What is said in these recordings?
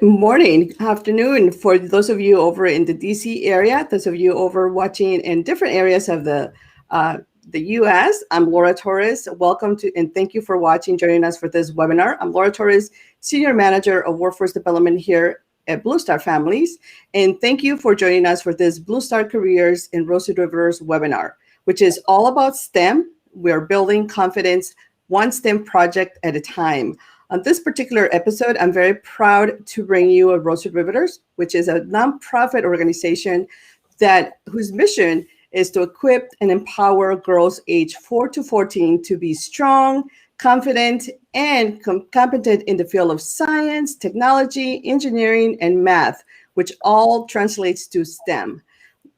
Good morning, afternoon for those of you over in the DC area, those of you over watching in different areas of the US. I'm Laura Torres. Welcome to and thank you for watching, joining us for this webinar. I'm Laura Torres, Senior Manager of Workforce Development here at Blue Star Families. And thank you for joining us for this Blue Star Careers in Rosie Riveters webinar, which is all about STEM. We're building confidence one STEM project at a time. On this particular episode, I'm very proud to bring you Rosie Riveters, which is a nonprofit organization whose mission is to equip and empower girls aged 4 to 14 to be strong, confident, and competent in the field of science, technology, engineering, and math, which all translates to STEM.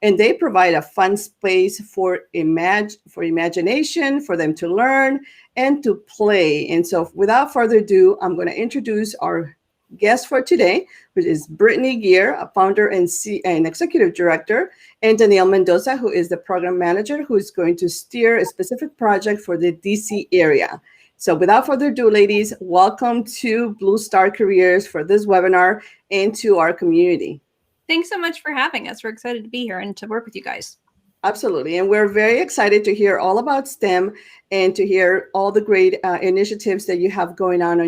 And they provide a fun space for imagination, for them to learn and to play. And so without further ado, I'm going to introduce our guest for today, which is Brittany Gear, a founder and executive director, and Danielle Mendoza, who is the program manager, who is going to steer a specific project for the DC area. So without further ado, ladies, welcome to Blue Star Careers for this webinar and to our community. Thanks so much for having us. We're excited to be here and to work with you guys. Absolutely. And we're very excited to hear all about STEM and to hear all the great initiatives that you have going on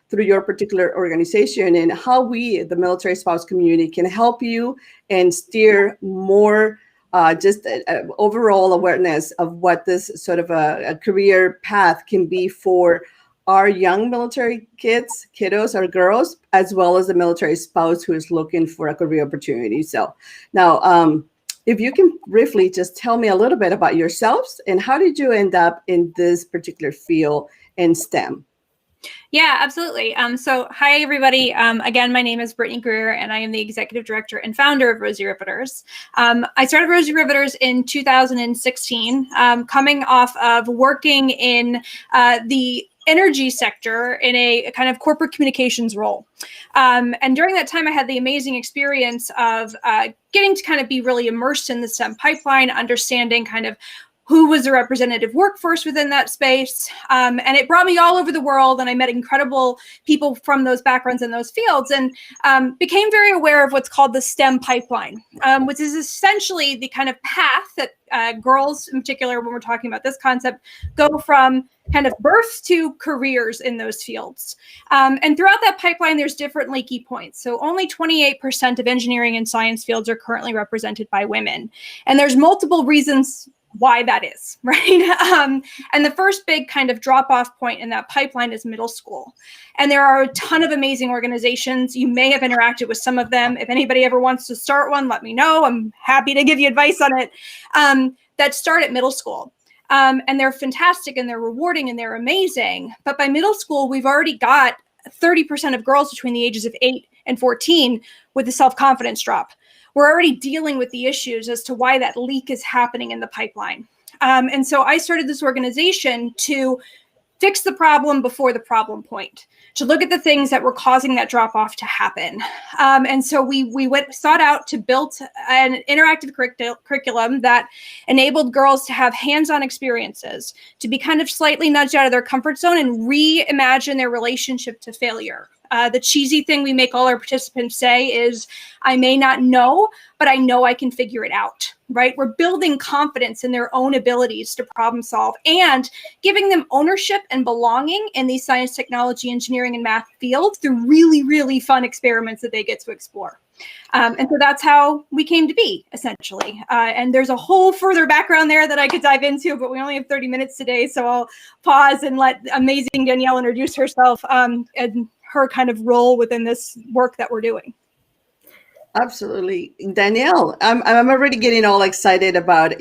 through your particular organization, and how we, the military spouse community, can help you and steer more overall awareness of what this sort of a career path can be for our young military kiddos, our girls, as well as the military spouse who is looking for a career opportunity. So now, if you can briefly just tell me a little bit about yourselves and how did you end up in this particular field in STEM? Yeah, absolutely. So hi, everybody. Again, my name is Brittany Greer, and I am the executive director and founder of Rosie Riveters. I started Rosie Riveters in 2016, coming off of working in the energy sector in a kind of corporate communications role. And during that time, I had the amazing experience of getting to kind of be really immersed in the STEM pipeline, understanding kind of who was the representative workforce within that space. And it brought me all over the world, and I met incredible people from those backgrounds in those fields, and became very aware of what's called the STEM pipeline, which is essentially the kind of path that girls in particular, when we're talking about this concept, go from kind of birth to careers in those fields. And throughout that pipeline, there's different leaky points. So only 28% of engineering and science fields are currently represented by women. And there's multiple reasons why that is, right? And the first big kind of drop-off point in that pipeline is middle school. And there are a ton of amazing organizations. You may have interacted with some of them. If anybody ever wants to start one, let me know. I'm happy to give you advice on it, that start at middle school. And they're fantastic, and they're rewarding, and they're amazing. But by middle school, we've already got 30% of girls between the ages of 8 and 14 with a self-confidence drop. We're already dealing with the issues as to why that leak is happening in the pipeline. And so I started this organization to fix the problem before the problem point, to look at the things that were causing that drop off to happen. And so we sought out to build an interactive curriculum that enabled girls to have hands-on experiences, to be kind of slightly nudged out of their comfort zone and reimagine their relationship to failure. The cheesy thing we make all our participants say is, I may not know, but I know I can figure it out, right? We're building confidence in their own abilities to problem solve and giving them ownership and belonging in these science, technology, engineering, and math fields through really, really fun experiments that they get to explore. And so that's how we came to be, essentially. And there's a whole further background there that I could dive into, but we only have 30 minutes today, so I'll pause and let amazing Danielle introduce herself and her kind of role within this work that we're doing. Absolutely. Danielle, I'm already getting all excited about,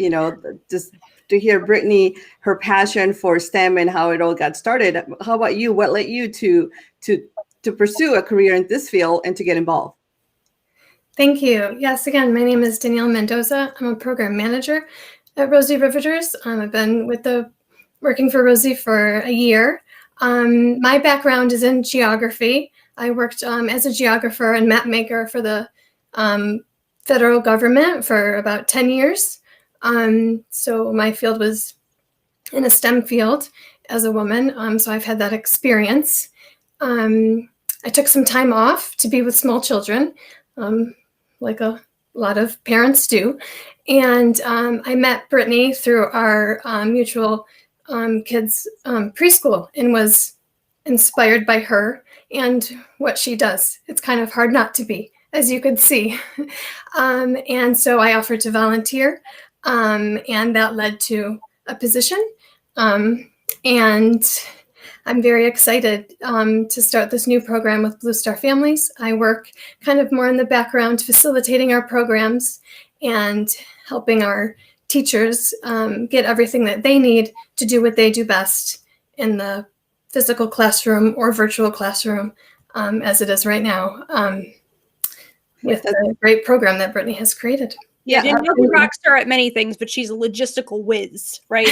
just to hear Brittany, her passion for STEM and how it all got started. How about you? What led you to pursue a career in this field and to get involved? Thank you. Yes, again, my name is Danielle Mendoza. I'm a program manager at Rosie Riveters. I've been working for Rosie for a year. My background is in geography. I worked as a geographer and map maker for the federal government for about 10 years. So my field was in a STEM field as a woman. So I've had that experience. I took some time off to be with small children, like a lot of parents do. And I met Brittany through our mutual kids preschool and was inspired by her and what she does. It's kind of hard not to be, as you could see. And so I offered to volunteer, and that led to a position. And I'm very excited to start this new program with Blue Star Families. I work kind of more in the background, facilitating our programs and helping our teachers get everything that they need to do what they do best in the physical classroom or virtual classroom, as it is right now, with the great program that Brittany has created. Yeah, Danielle's a rock star at many things, but she's a logistical whiz, right?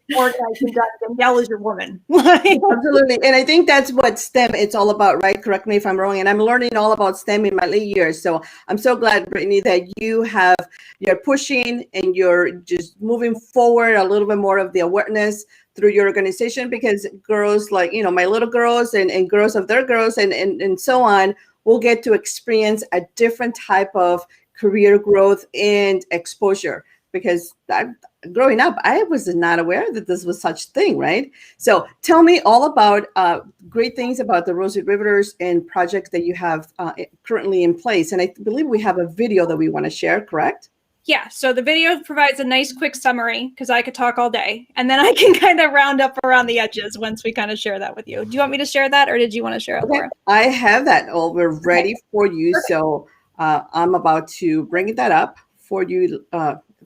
Danielle is your woman. Absolutely. And I think that's what STEM it's all about, right? Correct me if I'm wrong. And I'm learning all about STEM in my late years. So I'm so glad, Brittany, that you're pushing and you're just moving forward a little bit more of the awareness through your organization, because girls like, my little girls and girls of their girls and so on will get to experience a different type of career growth and exposure, because growing up, I was not aware that this was such a thing, right? So tell me all about great things about the Rosie Riveters and projects that you have currently in place. And I believe we have a video that we want to share, correct? Yeah, so the video provides a nice quick summary, because I could talk all day, and then I can kind of round up around the edges once we kind of share that with you. Do you want me to share that, or did you want to share it, Laura? I have that all. We're ready for you. Perfect. So I'm about to bring that up for you,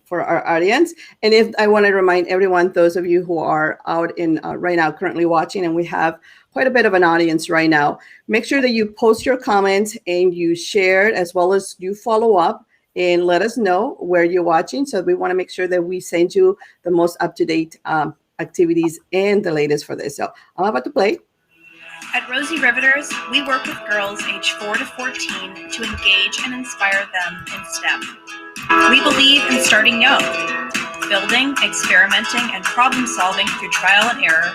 for our audience. And if I want to remind everyone, those of you who are out in right now currently watching, and we have quite a bit of an audience right now, make sure that you post your comments and you share it, as well as you follow up and let us know where you're watching. So we want to make sure that we send you the most up-to-date activities and the latest for this. So I'm about to play. At Rosie Riveters, we work with girls age 4 to 14 to engage and inspire them in STEM. We believe in starting young, building, experimenting, and problem solving through trial and error,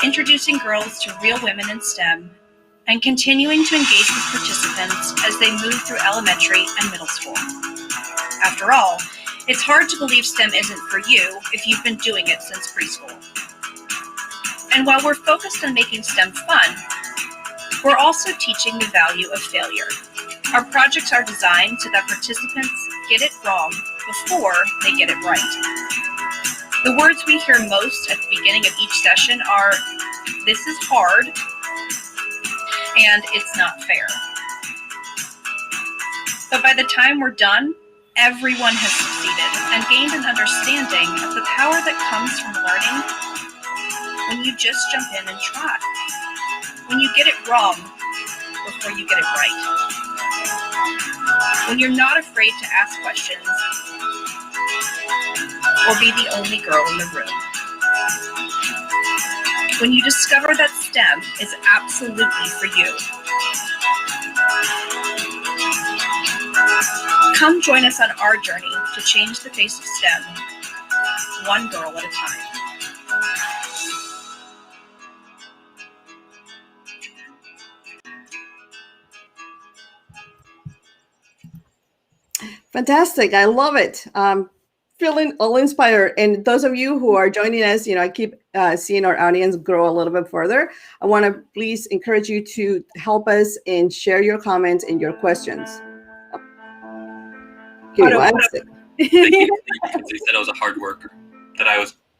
introducing girls to real women in STEM, and continuing to engage with participants as they move through elementary and middle school. After all, it's hard to believe STEM isn't for you if you've been doing it since preschool. And while we're focused on making STEM fun, we're also teaching the value of failure. Our projects are designed so that participants get it wrong before they get it right. The words we hear most at the beginning of each session are, "This is hard," and "It's not fair." But by the time we're done, everyone has succeeded and gained an understanding of the power that comes from learning when you just jump in and try. When you get it wrong before you get it right. When you're not afraid to ask questions or be the only girl in the room. When you discover that STEM is absolutely for you. Come join us on our journey to change the face of STEM, one girl at a time. Fantastic. I love it. Feeling all inspired. And those of you who are joining us, I keep seeing our audience grow a little bit further. I want to please encourage you to help us and share your comments and your questions. Give me 1 second. They said I was a hard worker.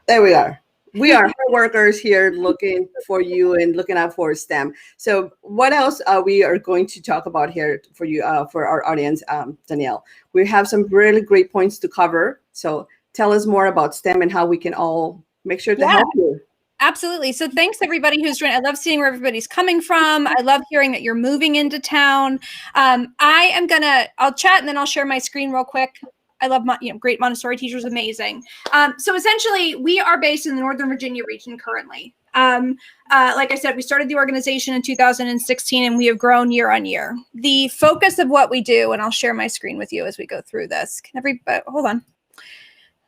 There we are. We are hard workers here looking for you and looking out for STEM. So what else we are going to talk about here for you, for our audience, Danielle? We have some really great points to cover. So tell us more about STEM and how we can all make sure to help you. Absolutely. So thanks everybody who's joined. I love seeing where everybody's coming from. I love hearing that you're moving into town. I'll chat and then I'll share my screen real quick. I love great Montessori teachers, amazing. So essentially, we are based in the Northern Virginia region currently. Like I said, we started the organization in 2016, and we have grown year on year. The focus of what we do, and I'll share my screen with you as we go through this. Can everybody hold on?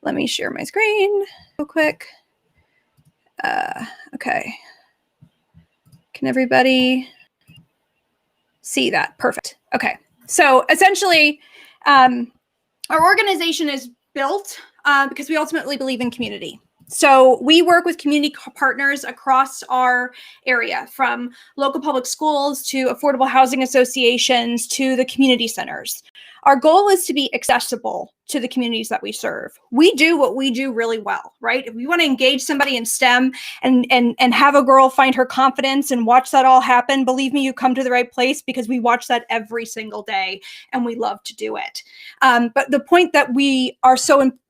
Let me share my screen real quick. Okay. Can everybody? see that. Perfect. Okay. So essentially, our organization is built because we ultimately believe in community. So we work with community partners across our area, from local public schools to affordable housing associations to the community centers. Our goal is to be accessible to the communities that we serve. We do what we do really well, right? If we want to engage somebody in STEM and have a girl find her confidence and watch that all happen, believe me, you come to the right place, because we watch that every single day and we love to do it. But the point that we are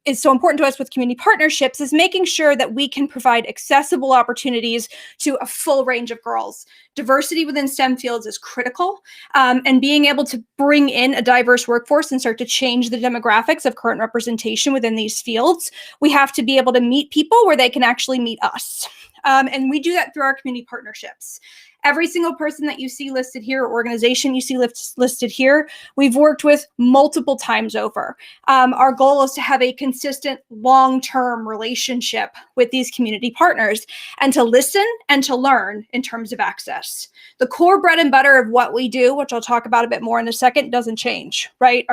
is so important to us with community partnerships is making sure that we can provide accessible opportunities to a full range of girls. Diversity within STEM fields is critical, and being able to bring in a diverse workforce and start to change the demographics of current representation within these fields, we have to be able to meet people where they can actually meet us. And we do that through our community partnerships. Every single person that you see listed here, or organization you see listed here, we've worked with multiple times over. Our goal is to have a consistent long-term relationship with these community partners and to listen and to learn in terms of access. The core bread and butter of what we do, which I'll talk about a bit more in a second, doesn't change, right?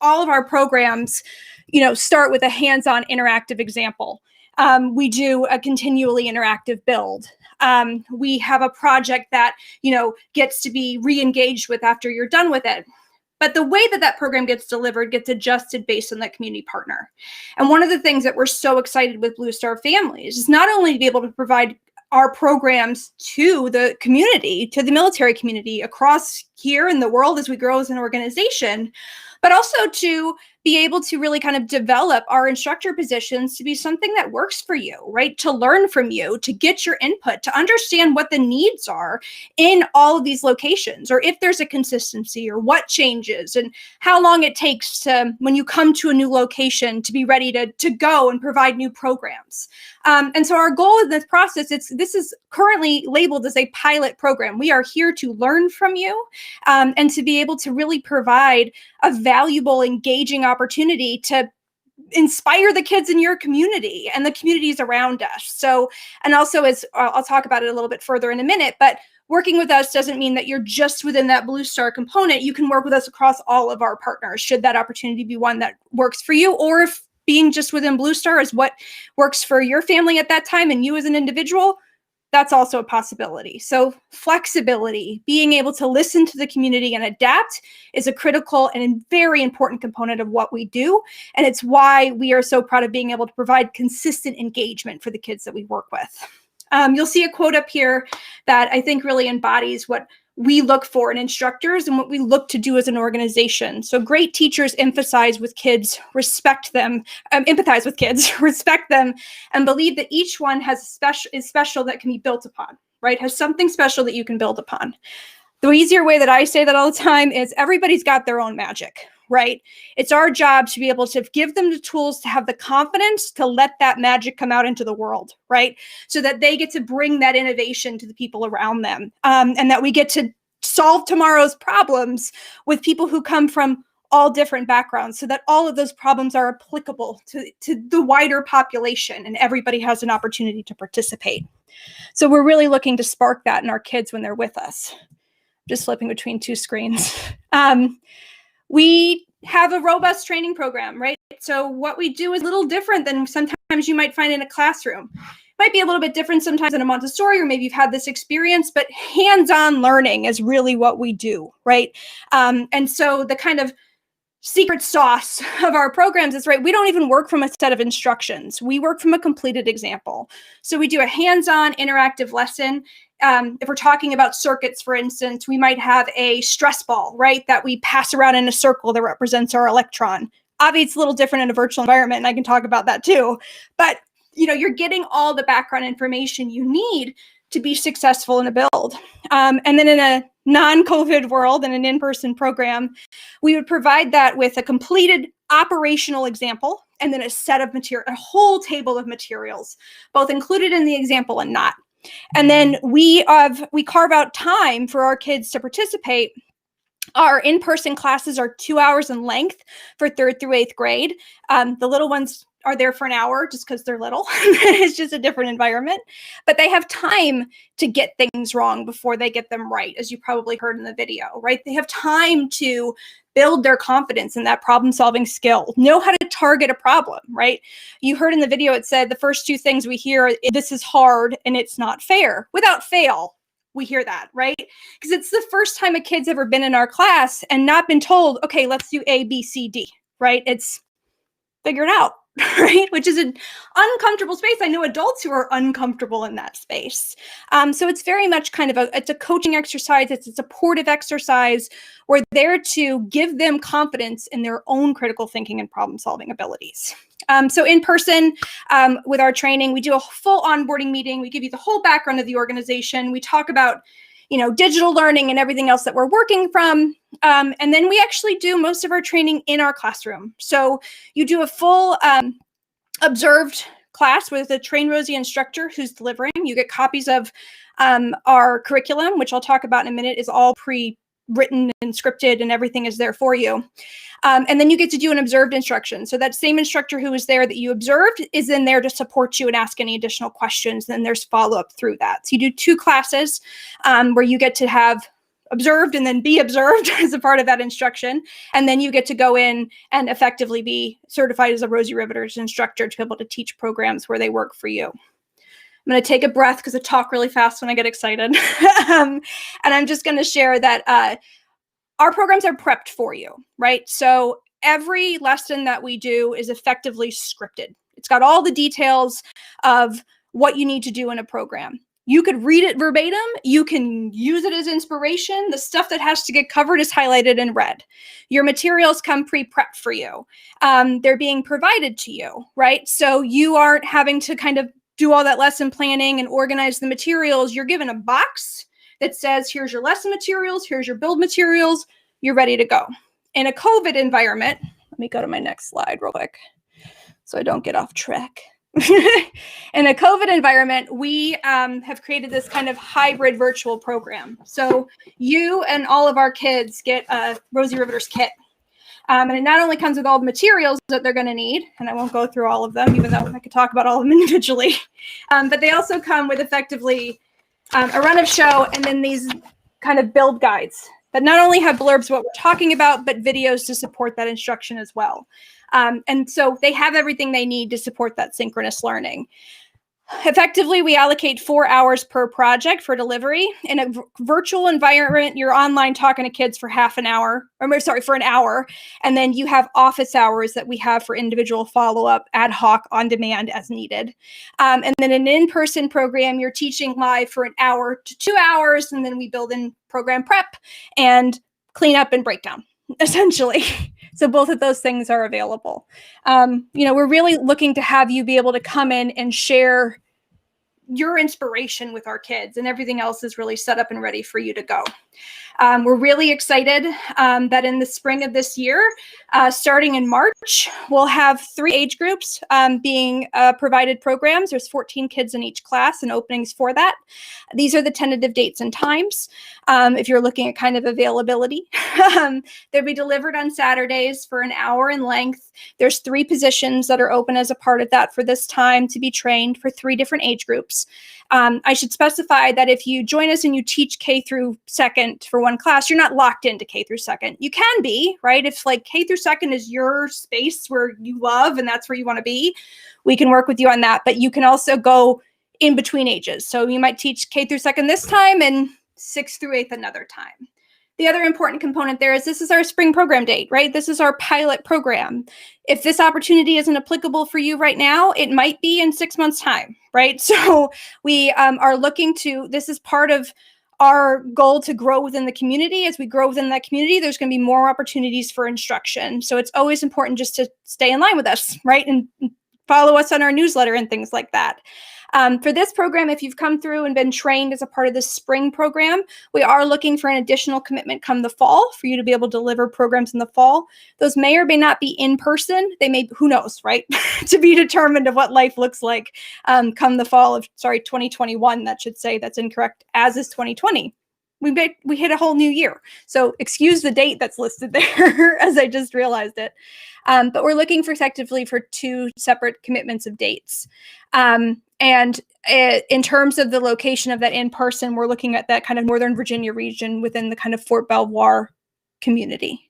All of our programs, start with a hands-on interactive example. We do a continually interactive build. We have a project that, gets to be re-engaged with after you're done with it. But the way that program gets delivered gets adjusted based on that community partner. And one of the things that we're so excited with Blue Star Families is not only to be able to provide our programs to the community, to the military community across here in the world as we grow as an organization, but also to be able to really kind of develop our instructor positions to be something that works for you, right? To learn from you, to get your input, to understand what the needs are in all of these locations, or if there's a consistency or what changes and how long it takes to, when you come to a new location, to be ready to go and provide new programs. And so our goal in this process, this is currently labeled as a pilot program. We are here to learn from you and to be able to really provide a valuable, engaging opportunity to inspire the kids in your community and the communities around us. So, and also, as I'll talk about it a little bit further in a minute, but working with us doesn't mean that you're just within that Blue Star component. You can work with us across all of our partners, should that opportunity be one that works for you, or if being just within Blue Star is what works for your family at that time and you as an individual, that's also a possibility. So flexibility, being able to listen to the community and adapt, is a critical and very important component of what we do. And it's why we are so proud of being able to provide consistent engagement for the kids that we work with. You'll see a quote up here that I think really embodies what we look for in instructors and what we look to do as an organization. So great teachers emphasize with kids, respect them, empathize with kids, respect them, and believe that each one is special that can be built upon, right? Has something special that you can build upon. The easier way that I say that all the time is everybody's got their own magic, right? It's our job to be able to give them the tools to have the confidence to let that magic come out into the world, right? So that they get to bring that innovation to the people around them, and that we get to solve tomorrow's problems with people who come from all different backgrounds, so that all of those problems are applicable to the wider population and everybody has an opportunity to participate. So we're really looking to spark that in our kids when they're with us. Just flipping between two screens. We have a robust training program, right? So what we do is a little different than sometimes you might find in a classroom. It might be a little bit different sometimes in a Montessori, or maybe you've had this experience, but hands-on learning is really what we do, right? And so the kind of secret sauce of our programs is, right, we don't even work from a set of instructions. We work from a completed example. So we do a hands-on interactive lesson. If we're talking about circuits, for instance, we might have a stress ball, right, that we pass around in a circle that represents our electron. Obviously, it's a little different in a virtual environment, and I can talk about that too. But, you're getting all the background information you need to be successful in a build. And then in a non-COVID world and an in-person program, we would provide that with a completed operational example and then a set of material, a whole table of materials, both included in the example and not. And then we carve out time for our kids to participate. Our in-person classes are 2 hours in length for 3rd through 8th grade. The little ones are there for an hour just because they're little. It's just a different environment. But they have time to get things wrong before they get them right, as you probably heard in the video, right? They have time to build their confidence in that problem-solving skill, know how to target a problem, right? You heard in the video, it said the first two things we hear are, this is hard and it's not fair. Without fail, we hear that, right? Because it's the first time a kid's ever been in our class and not been told, okay, let's do A, B, C, D, right? It's figure it out, right? Which is an uncomfortable space. I know adults who are uncomfortable in that space. So it's very much kind of it's a coaching exercise. It's a supportive exercise. We're there to give them confidence in their own critical thinking and problem solving abilities. So in person, with our training, we do a full onboarding meeting. We give you the whole background of the organization. We talk about, digital learning and everything else that we're working from. And then we actually do most of our training in our classroom. So you do a full observed class with a trained Rosy instructor who's delivering. You get copies of our curriculum, which I'll talk about in a minute, is all pre-written and scripted, and everything is there for you. And then you get to do an observed instruction. So that same instructor who was there that you observed is in there to support you and ask any additional questions. Then there's follow-up through that. So you do 2 classes where you get to have observed and then be observed as a part of that instruction. And then you get to go in and effectively be certified as a Rosie Riveters instructor to be able to teach programs where they work for you. I'm going to take a breath because I talk really fast when I get excited. And I'm just going to share that our programs are prepped for you, right? So every lesson that we do is effectively scripted. It's got all the details of what you need to do in a program. You could read it verbatim. You can use it as inspiration. The stuff that has to get covered is highlighted in red. Your materials come pre-prepped for you. They're being provided to you, right? So you aren't having to kind of do all that lesson planning and organize the materials. You're given a box that says, here's your lesson materials, here's your build materials, you're ready to go. In a COVID environment, let me go to my next slide real quick so I don't get off track. In a COVID environment, we have created this kind of hybrid virtual program. So you and all of our kids get a Rosie Riveters kit. And it not only comes with all the materials that they're going to need, and I won't go through all of them, even though I could talk about all of them individually, but they also come with effectively a run of show and then these kind of build guides that not only have blurbs what we're talking about, but videos to support that instruction as well. And so they have everything they need to support that synchronous learning. Effectively, we allocate 4 hours per project for delivery. In a virtual environment, you're online talking to kids for for an hour. And then you have office hours that we have for individual follow-up, ad hoc, on demand as needed. And then an in-person program, you're teaching live for an hour to 2 hours. And then we build in program prep and clean up and breakdown, essentially. So both of those things are available. We're really looking to have you be able to come in and share your inspiration with our kids, and everything else is really set up and ready for you to go. We're really excited that in the spring of this year, starting in March, we'll have 3 age groups being provided programs. There's 14 kids in each class and openings for that. These are the tentative dates and times. If you're looking at kind of availability, they'll be delivered on Saturdays for an hour in length. There's 3 positions that are open as a part of that for this time to be trained for 3 different age groups. I should specify that if you join us and you teach K through 2nd for one class, you're not locked into K through 2nd. You can be, right? If like K through 2nd is your space where you love and that's where you want to be, we can work with you on that. But you can also go in between ages. So you might teach K through 2nd this time and 6th through 8th another time. The other important component there is this is our spring program date, right? This is our pilot program. If this opportunity isn't applicable for you right now, it might be in 6 months' time, right? So we are looking to, this is part of our goal to grow within the community. As we grow within that community, there's going to be more opportunities for instruction. So it's always important just to stay in line with us, right? And follow us on our newsletter and things like that. For this program, if you've come through and been trained as a part of this spring program, we are looking for an additional commitment come the fall for you to be able to deliver programs in the fall. Those may or may not be in person. They may, who knows, right? To be determined of what life looks like come the fall of, 2021, that should say. That's incorrect, as is 2020. we hit a whole new year. So excuse the date that's listed there as I just realized it. But we're looking for effectively for 2 separate commitments of dates. And in terms of the location of that in person, we're looking at that kind of Northern Virginia region within the kind of Fort Belvoir community.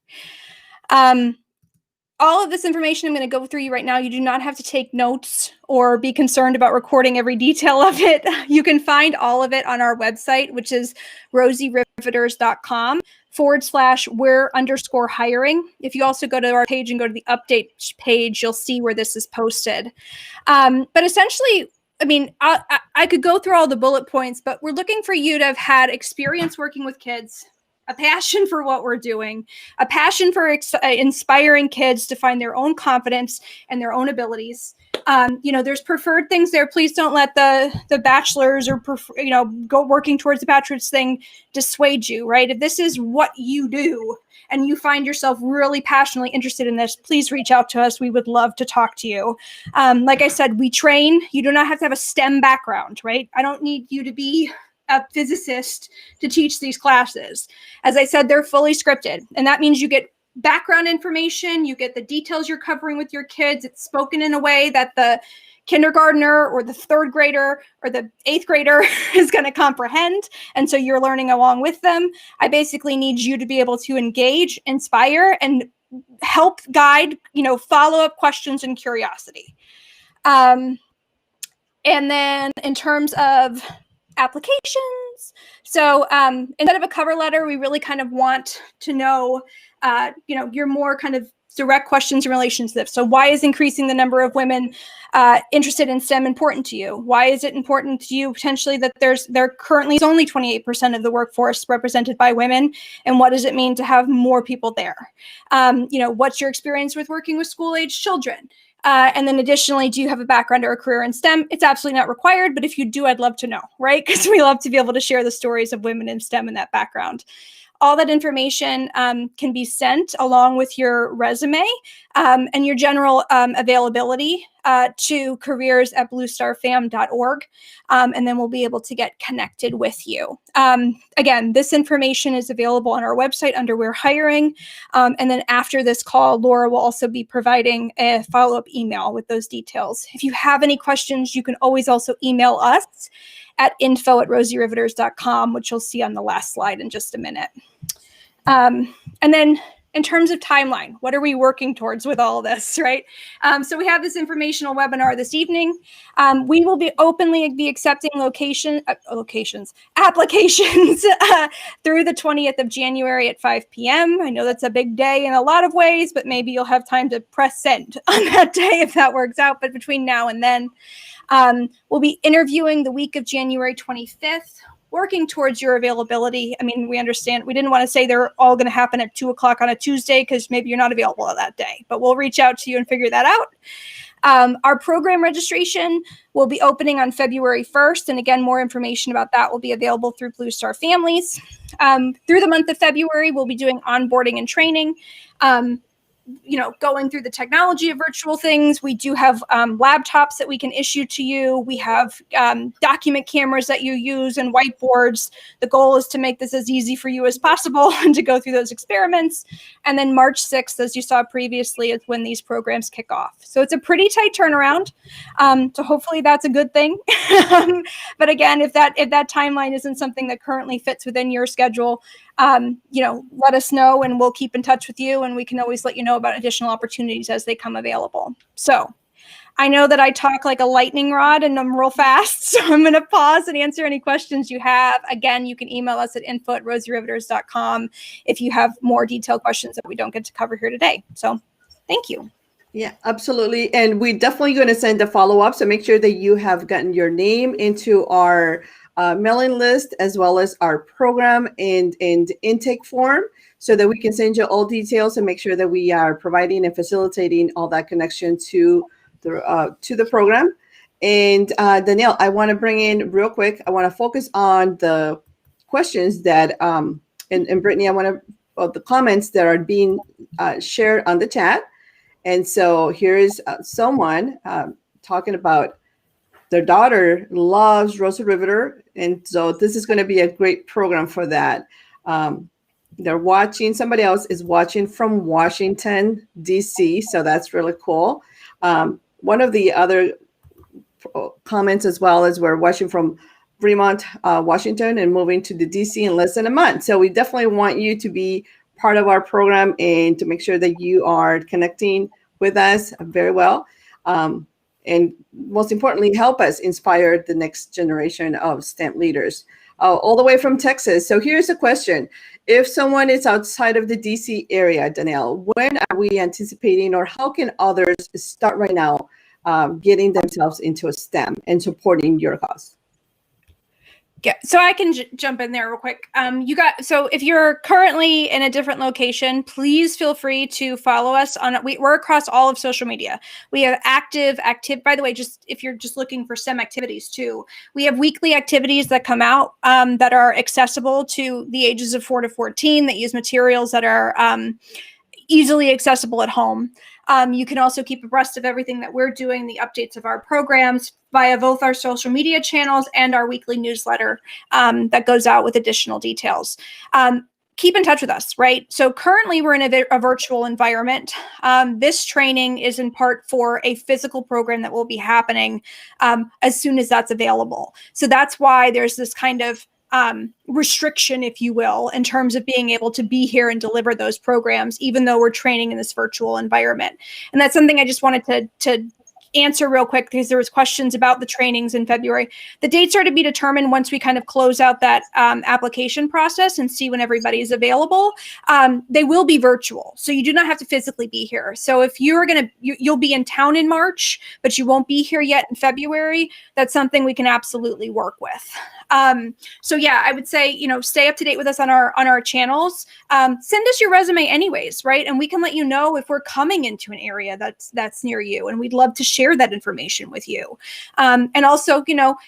All of this information I'm going to go through you right now. You do not have to take notes or be concerned about recording every detail of it. You can find all of it on our website, which is rosyrivets.com/we're_hiring. If you also go to our page and go to the update page, you'll see where this is posted. But essentially, I mean, I could go through all the bullet points, but we're looking for you to have had experience working with kids, a passion for what we're doing, a passion for inspiring kids to find their own confidence and their own abilities. There's preferred things there. Please don't let the bachelor's or, go working towards the bachelor's thing dissuade you, right? If this is what you do and you find yourself really passionately interested in this, please reach out to us. We would love to talk to you. Like I said, we train. You do not have to have a STEM background, right? I don't need you to be a physicist to teach these classes. As I said, they're fully scripted. And that means you get background information, you get the details you're covering with your kids. It's spoken in a way that the kindergartner or the 3rd grader or the 8th grader is going to comprehend. And so you're learning along with them. I basically need you to be able to engage, inspire, and help guide, follow-up questions and curiosity. And then in terms of applications. So instead of a cover letter, we really kind of want to know, your more kind of direct questions in relation to this. So why is increasing the number of women interested in STEM important to you? Why is it important to you potentially that there currently is only 28% of the workforce represented by women? And what does it mean to have more people there? What's your experience with working with school-age children? And then additionally, do you have a background or a career in STEM? It's absolutely not required, but if you do, I'd love to know, right? Because we love to be able to share the stories of women in STEM and that background. All that information can be sent along with your resume and your general availability to careers@bluestarfam.org. And then we'll be able to get connected with you. Again, this information is available on our website under We're Hiring. And then after this call, Laura will also be providing a follow-up email with those details. If you have any questions, you can always also email us at info@rosyriveters.com, which you'll see on the last slide in just a minute. And then in terms of timeline, what are we working towards with all this, right? So we have this informational webinar this evening. We will be openly accepting applications through the 20th of January at 5 p.m. I know that's a big day in a lot of ways, but maybe you'll have time to press send on that day if that works out. But between now and then, we'll be interviewing the week of January 25th, working towards your availability. I mean, we understand we didn't want to say they're all going to happen at 2:00 on a Tuesday because maybe you're not available that day, but we'll reach out to you and figure that out. Our program registration will be opening on February 1st. And again, more information about that will be available through Blue Star Families. Through the month of February, we'll be doing onboarding and training. Going through the technology of virtual things. We do have laptops that we can issue to you. We have document cameras that you use and whiteboards. The goal is to make this as easy for you as possible and to go through those experiments. And then March 6th, as you saw previously, is when these programs kick off. So it's a pretty tight turnaround. So hopefully that's a good thing. But again, if that timeline isn't something that currently fits within your schedule, let us know and we'll keep in touch with you, and we can always let you know about additional opportunities as they come available. So I know that I talk like a lightning rod and I'm real fast, so I'm going to pause and answer any questions you have. Again, you can email us at info@rosyriveters.com if you have more detailed questions that we don't get to cover here today. So thank you. Yeah, absolutely. And we're definitely going to send a follow-up. So make sure that you have gotten your name into our mailing list as well as our program and intake form so that we can send you all details and make sure that we are providing and facilitating all that connection to the program. And Danielle, I want to bring in real quick. I want to focus on the questions that and Brittany, I want to the comments that are being shared on the chat. And so here is someone talking about their daughter loves Rosie Riveter, and so this is going to be a great program for that. They're watching. Somebody else is watching from Washington, D.C., so that's really cool. One of the other comments as well is we're watching from Fremont, Washington, and moving to the DC in less than a month. So we definitely want you to be part of our program and to make sure that you are connecting with us very well. And most importantly, help us inspire the next generation of STEM leaders, all the way from Texas. So here's a question. If someone is outside of the DC area, Danielle, when are we anticipating, or how can others start right now getting themselves into a STEM and supporting your cause? Yeah, so I can jump in there real quick. So if you're currently in a different location, please feel free to follow us on. We're across all of social media. We have active. By the way, just if you're just looking for STEM activities too, we have weekly activities that come out that are accessible to the ages of 4 to 14 that use materials that are easily accessible at home. You can also keep abreast of everything that we're doing, the updates of our programs via both our social media channels and our weekly newsletter that goes out with additional details. Keep in touch with us, right? So currently we're in a virtual environment. This training is in part for a physical program that will be happening as soon as that's available. So that's why there's this kind of restriction, if you will, in terms of being able to be here and deliver those programs, even though we're training in this virtual environment. And that's something I just wanted to answer real quick, because there was questions about the trainings in February. The dates are to be determined once we kind of close out that application process and see when everybody is available. They will be virtual, so you do not have to physically be here. So if you're you'll be in town in March, but you won't be here yet in February, that's something we can absolutely work with. So yeah, I would say, stay up to date with us on our channels. Send us your resume anyways, right? And we can let you know if we're coming into an area that's near you, and we'd love to share that information with you. And also,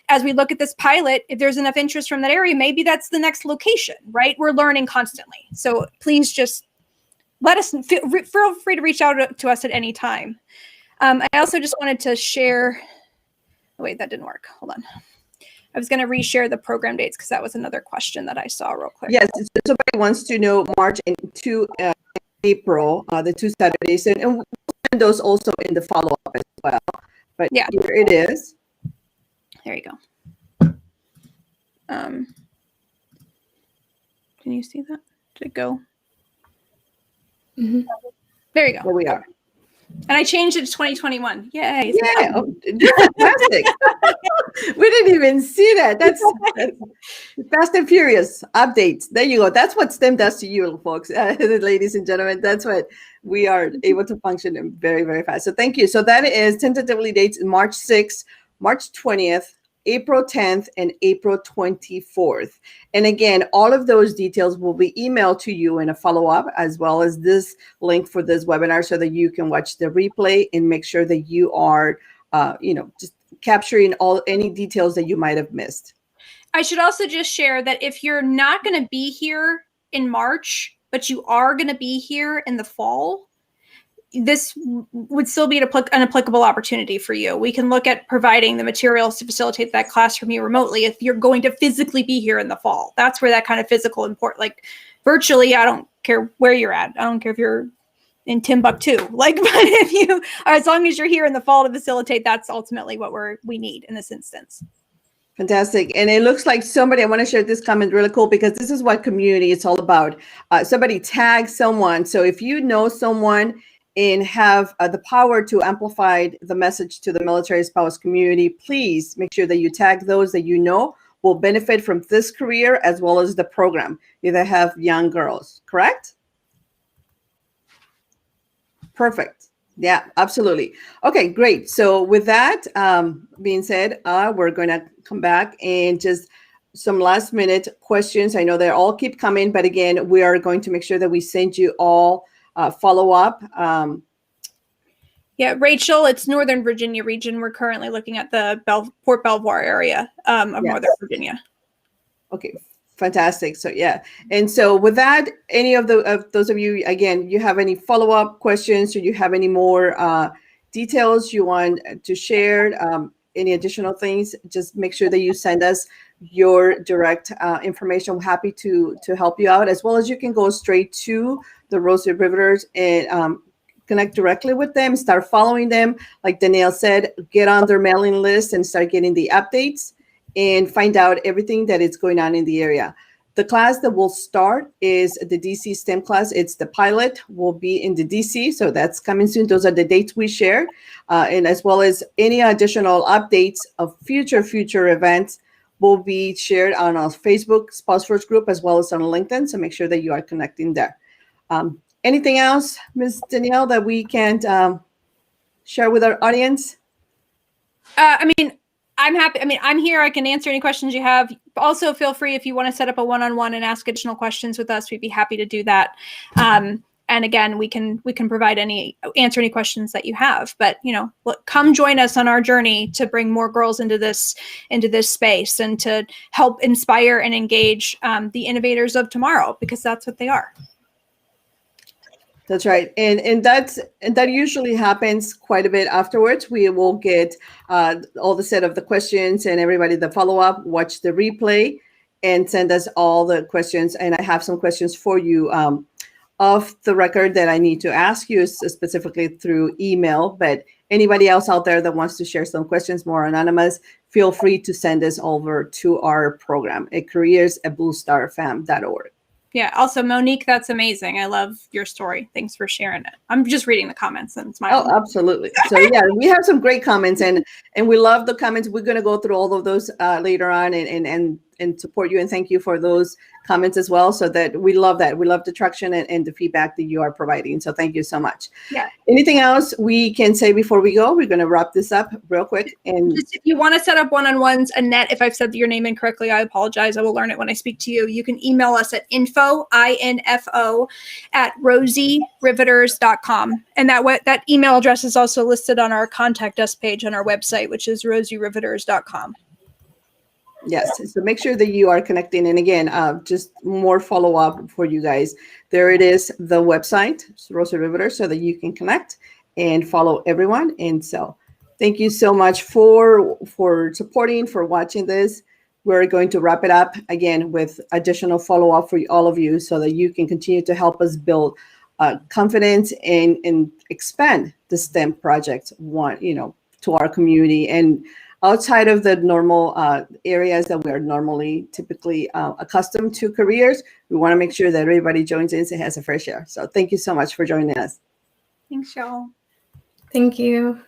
as we look at this pilot, if there's enough interest from that area, maybe that's the next location, right? We're learning constantly. So please just let us feel free to reach out to us at any time. I also just wanted to share. Oh, wait, that didn't work. Hold on. I was going to reshare the program dates because that was another question that I saw real quick. Yes, somebody wants to know March into April, the 2 Saturdays, and we'll send those also in the follow-up as well. But yeah, here it is. There you go. Can you see that? Did it go? Mm-hmm. There you go. There we are. And I changed it to 2021. Yay. Yeah, fantastic. We didn't even see that. That's Fast and Furious updates. There you go. That's what STEM does to you, folks, ladies and gentlemen. That's what we are able to function very, very fast. So thank you. So that is tentatively dates March 6th, March 20th, April 10th, and April 24th. And again, all of those details will be emailed to you in a follow-up, as well as this link for this webinar, so that you can watch the replay and make sure that you are, just capturing any details that you might have missed. I should also just share that if you're not going to be here in March, but you are going to be here in the fall, this would still be an applicable opportunity for you. We can look at providing the materials to facilitate that class from you remotely if you're going to physically be here in the fall. That's where that kind of physical like virtually, I don't care where you're at. I don't care if you're in Timbuktu, but if you are, as long as you're here in the fall to facilitate, that's ultimately what we need in this instance. Fantastic. And it looks like somebody, I want to share this comment really cool, because this is what community is all about. Somebody tag someone. So if you know someone and have the power to amplify the message to the military spouse community, please make sure that you tag those that you know will benefit from this career as well as the program. You that have young girls, correct? Perfect. Yeah, absolutely. Okay, great. So with that being said, we're going to come back and just some last minute questions. I know they all keep coming, but again, we are going to make sure that we send you all follow up. Yeah, Rachel, it's Northern Virginia region. We're currently looking at the Port Belvoir area of Northern Virginia. Okay, fantastic. So yeah, and so with that, any of those of you, again, you have any follow up questions, or you have any more details you want to share, any additional things, just make sure that you send us your direct information. We're happy to help you out, as well as you can go straight to the Rosie Riveters and connect directly with them, start following them. Like Danielle said, get on their mailing list and start getting the updates and find out everything that is going on in the area. The class that will start is the DC STEM class. It's the pilot, will be in the DC, so that's coming soon. Those are the dates we shared, and as well as any additional updates of future events will be shared on our Facebook Spouse First group as well as on LinkedIn. So make sure that you are connecting there. Anything else, Ms. Danielle, that we can share with our audience? I'm happy. I'm here. I can answer any questions you have. Also, feel free if you want to set up a one-on-one and ask additional questions with us. We'd be happy to do that. And again, we can answer any questions that you have. But come join us on our journey to bring more girls into this space and to help inspire and engage the innovators of tomorrow, because that's what they are. That's right, and that usually happens quite a bit afterwards. We will get all the set of the questions, and everybody the follow up, watch the replay, and send us all the questions. And I have some questions for you off the record that I need to ask you specifically through email. But anybody else out there that wants to share some questions, more anonymous, feel free to send this over to our program at careers@bluestarfam.org. Yeah. Also, Monique, that's amazing. I love your story. Thanks for sharing it. I'm just reading the comments and smiling. Oh, absolutely. So yeah, we have some great comments, and we love the comments. We're going to go through all of those later on and support you and thank you for those comments as well. So that we love that. We love the traction and the feedback that you are providing. So thank you so much. Yeah. Anything else we can say before we go? We're going to wrap this up real quick. And just if you want to set up one-on-ones, Annette, if I've said your name incorrectly, I apologize. I will learn it when I speak to you. You can email us at info at rosyriveters.com. And that email address is also listed on our contact us page on our website, which is rosyriveters.com. yes, so make sure that you are connecting. And again, just more follow-up for you guys. There it is, the website, Rosie Riveters, so that you can connect and follow everyone. And so thank you so much for supporting, for watching this. We're going to wrap it up again with additional follow-up for all of you so that you can continue to help us build confidence and expand the STEM project to our community and outside of the normal areas that we are typically accustomed to careers. We want to make sure that everybody joins in and has a fair share. So thank you so much for joining us. Thanks, y'all. Thank you.